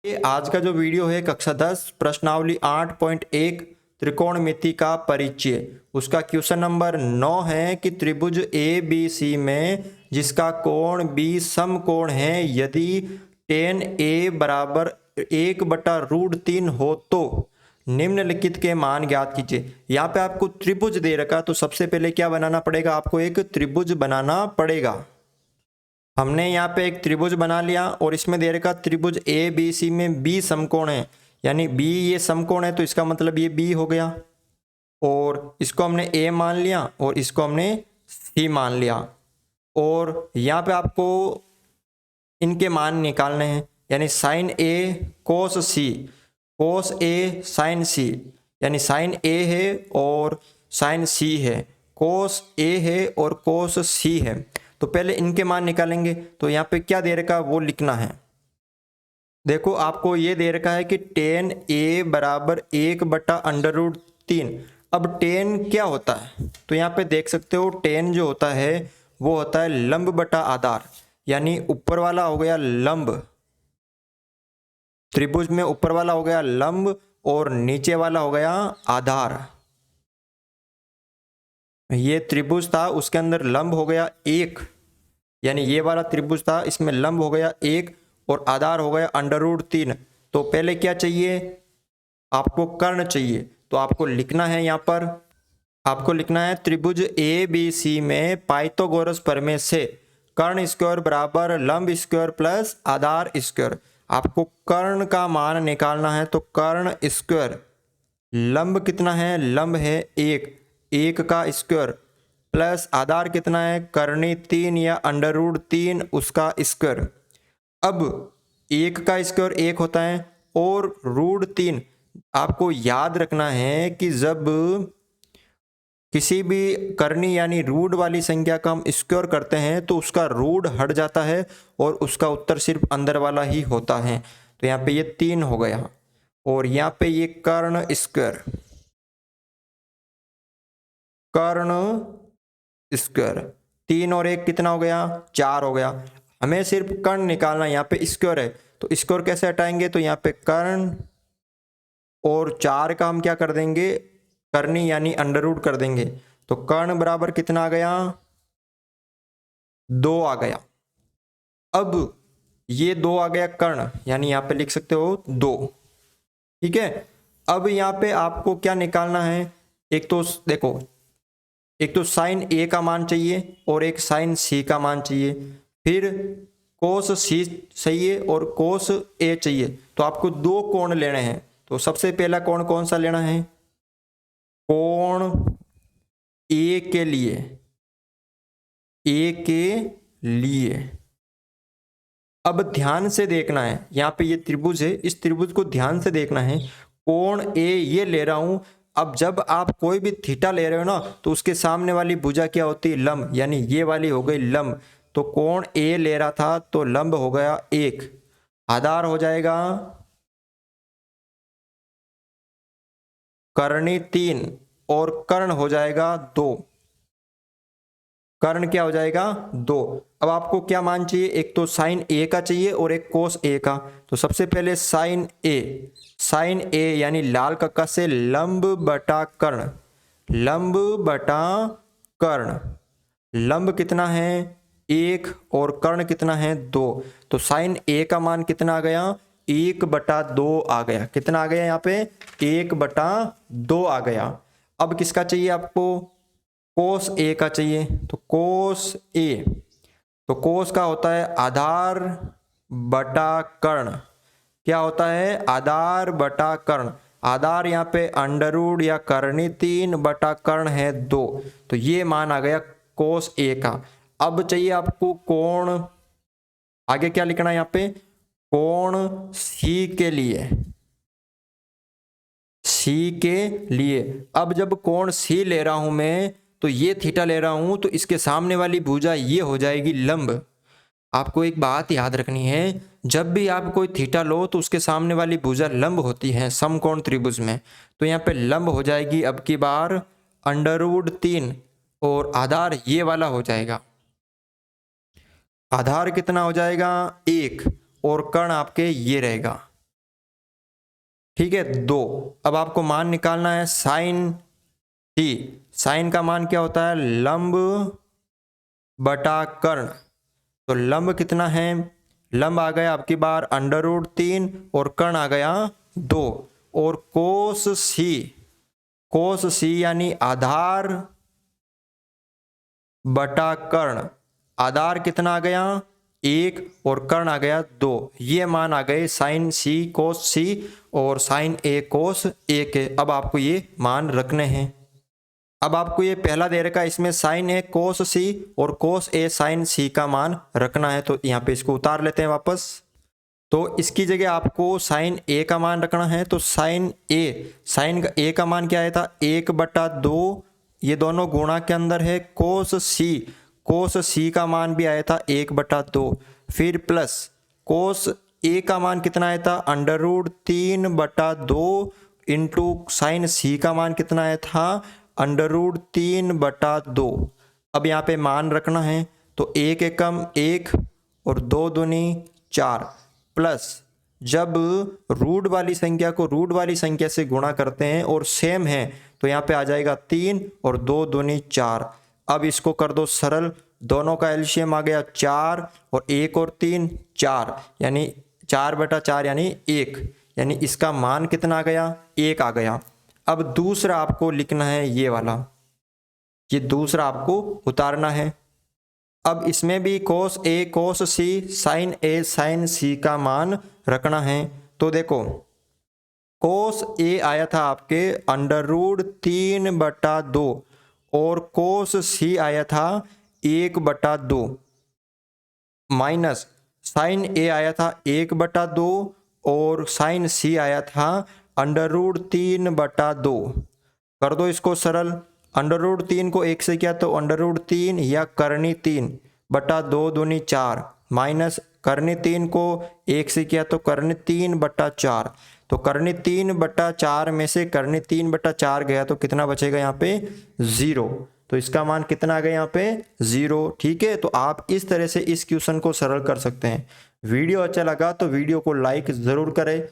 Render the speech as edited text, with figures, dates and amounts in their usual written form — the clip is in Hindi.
ये आज का जो वीडियो है कक्षा 10 प्रश्नावली 8.1 त्रिकोणमिति का परिचय। उसका क्वेश्चन नंबर 9 है कि त्रिभुज ए बी सी में जिसका कोण बी समकोण है यदि tan ए बराबर 1/√3 हो तो निम्नलिखित के मान ज्ञात कीजिए। यहाँ पे आपको त्रिभुज दे रखा, तो सबसे पहले क्या बनाना पड़ेगा, आपको एक त्रिभुज बनाना पड़ेगा। हमने यहाँ पे एक त्रिभुज बना लिया और इसमें दे रखा त्रिभुज ए बी सी में बी समकोण है, यानी बी ये समकोण है तो इसका मतलब ये बी हो गया। और इसको हमने ए मान लिया और इसको हमने सी मान लिया। और यहाँ पे आपको इनके मान निकालने हैं, यानी साइन ए कोस सी, कोस ए साइन सी, यानी साइन ए है और साइन सी है, कोस ए है और कोस सी है। तो पहले इनके मान निकालेंगे। तो यहाँ पे क्या दे रखा वो लिखना है। देखो आपको ये दे रखा है कि tan a बराबर 1/√3। अब tan क्या होता है, तो यहाँ पे देख सकते हो tan जो होता है वो होता है लंब बटा आधार, यानी ऊपर वाला हो गया लंब, त्रिभुज में ऊपर वाला हो गया लंब और नीचे वाला हो गया आधार। ये त्रिभुज था उसके अंदर लंब हो गया 1, यानी ये वाला त्रिभुज था इसमें लंब हो गया 1 और आधार हो गया √3। तो पहले क्या चाहिए, आपको कर्ण चाहिए। तो आपको लिखना है, यहाँ पर आपको लिखना है त्रिभुज ए बी सी में पाइथागोरस प्रमेय से कर्ण स्क्वायर बराबर लंब स्क्वायर प्लस आधार स्क्वायर। आपको कर्ण का मान निकालना है, तो कर्ण स्क्वायर, लंब कितना है, लंब है 1 का स्क्वायर प्लस आधार कितना है, करनी 3 या √3 उसका स्क्वायर। अब 1 का स्क्वायर 1 होता है और √3 आपको याद रखना है कि जब किसी भी करनी यानी रूट वाली संख्या का हम स्क्वायर करते हैं तो उसका रूट हट जाता है और उसका उत्तर सिर्फ अंदर वाला ही होता है। तो यहाँ पे ये 3 हो गया और यहाँ पे ये कर्ण स्क्वायर, कर्ण स्क्वायर 3 और 1 कितना हो गया, 4 हो गया। हमें सिर्फ कर्ण निकालना, यहाँ पे स्क्वायर है तो स्क्वायर कैसे हटाएंगे, तो यहाँ पे कर्ण और 4 का हम क्या कर देंगे, करनी यानी √ कर देंगे। तो कर्ण बराबर कितना आ गया, 2 आ गया। अब ये 2 आ गया कर्ण, यानी यहाँ पे लिख सकते हो 2, ठीक है। अब यहाँ पे आपको क्या निकालना है, एक तो देखो, एक तो साइन ए का मान चाहिए और एक साइन सी का मान चाहिए, फिर कोस सी चाहिए और कोस ए चाहिए। तो आपको 2 कोण लेने हैं। तो सबसे पहला कोण कौन सा लेना है, कोण ए के लिए, ए के लिए। अब ध्यान से देखना है, यहाँ पे ये त्रिभुज है, इस त्रिभुज को ध्यान से देखना है। कोण ए ये ले रहा हूं। अब जब आप कोई भी थीटा ले रहे हो ना तो उसके सामने वाली भुजा क्या होती है, लंब, यानी ये वाली हो गई लंब। तो कोण ए ले रहा था तो लंब हो गया 1, आधार हो जाएगा करनी 3 और कर्ण हो जाएगा 2, कर्ण क्या हो जाएगा 2। अब आपको क्या मान चाहिए, एक तो साइन ए का चाहिए और एक कोस ए का। तो सबसे पहले साइन ए, साइन ए यानी लाल कक्का से लंब बटा कर्ण, लंब बटा कर्ण। लंब कितना है 1 और कर्ण कितना है 2। तो साइन ए का मान कितना आ गया, 1/2 आ गया। कितना आ गया यहाँ पे, 1/2 आ गया। अब किसका चाहिए आपको, कोस ए का चाहिए। तो कोस ए, तो कोस का होता है आधार बटा कर्ण, क्या होता है, आधार बटा कर्ण। आधार यहाँ पे √ या करनी 3 कर्ण है 2। तो ये मान आ गया कोस ए का। अब चाहिए आपको कोण, आगे क्या लिखना है यहाँ पे, कोण सी के लिए, सी के लिए। अब जब कोण सी ले रहा हूं मैं, तो ये थीटा ले रहा हूं तो इसके सामने वाली भुजा ये हो जाएगी लंब। आपको एक बात याद रखनी है, जब भी आप कोई थीटा लो तो उसके सामने वाली भुजा लंब होती है समकोण त्रिभुज में। तो यहाँ पे लंब हो जाएगी अब की बार √3 और आधार ये वाला हो जाएगा, आधार कितना हो जाएगा 1 और कर्ण आपके ये रहेगा। ठीक है 2। अब आपको मान निकालना है साइन सी। साइन का मान क्या होता है, लंब बटा कर्ण। तो लंब कितना है, लंब आ गया आपकी बार √3 और कर्ण आ गया 2। और कोस सी यानी आधार बटा कर्ण। आधार कितना आ गया 1 और कर्ण आ गया 2। ये मान आ गए साइन सी कोस सी और साइन ए कोस ए के। अब आपको ये मान रखने हैं। अब आपको ये पहला दे रखा है, इसमें साइन ए कोस सी और कोस ए साइन सी का मान रखना है। तो यहाँ पे इसको उतार लेते हैं वापस। तो इसकी जगह आपको साइन ए का मान रखना है। तो साइन ए का मान क्या आया था 1/2। ये दोनों गुणा के अंदर है। कोस सी का मान भी आया था 1/2। फिर प्लस कोस ए का मान कितना आया था √3/2 इंटू साइन सी का मान कितना आया था √3/2। अब यहाँ पे मान रखना है। तो 1 एकम 1 और 2 दूनी 4 प्लस जब रूट वाली संख्या को रूट वाली संख्या से गुणा करते हैं और सेम है तो यहाँ पे आ जाएगा 3 और 2 दूनी 4। अब इसको कर दो सरल, दोनों का एलसीएम आ गया 4 और 1 और 3 4 यानी 4/4 यानी 1, यानी इसका मान कितना आ गया 1 आ गया। अब दूसरा आपको लिखना है ये वाला, ये दूसरा आपको उतारना है। अब इसमें भी कोस ए कोस सी साइन ए साइन सी का मान रखना है। तो देखो कोस ए आया था आपके √3/2 और कोस सी आया था 1/2 माइनस साइन ए आया था 1/2 और साइन सी आया था √3/2। कर दो इसको सरल, √3 को 1 से किया तो √3 या करनी 3/2 दूनी 4 माइनस करनी 3 को 1 से किया तो करनी 3/4। तो करनी 3/4 में से करनी 3/4 गया तो कितना बचेगा यहाँ पे 0। तो इसका मान कितना आ गया यहाँ पे 0। ठीक है, तो आप इस तरह से इस क्वेश्चन को सरल कर सकते हैं। वीडियो अच्छा लगा तो वीडियो को लाइक ज़रूर करें।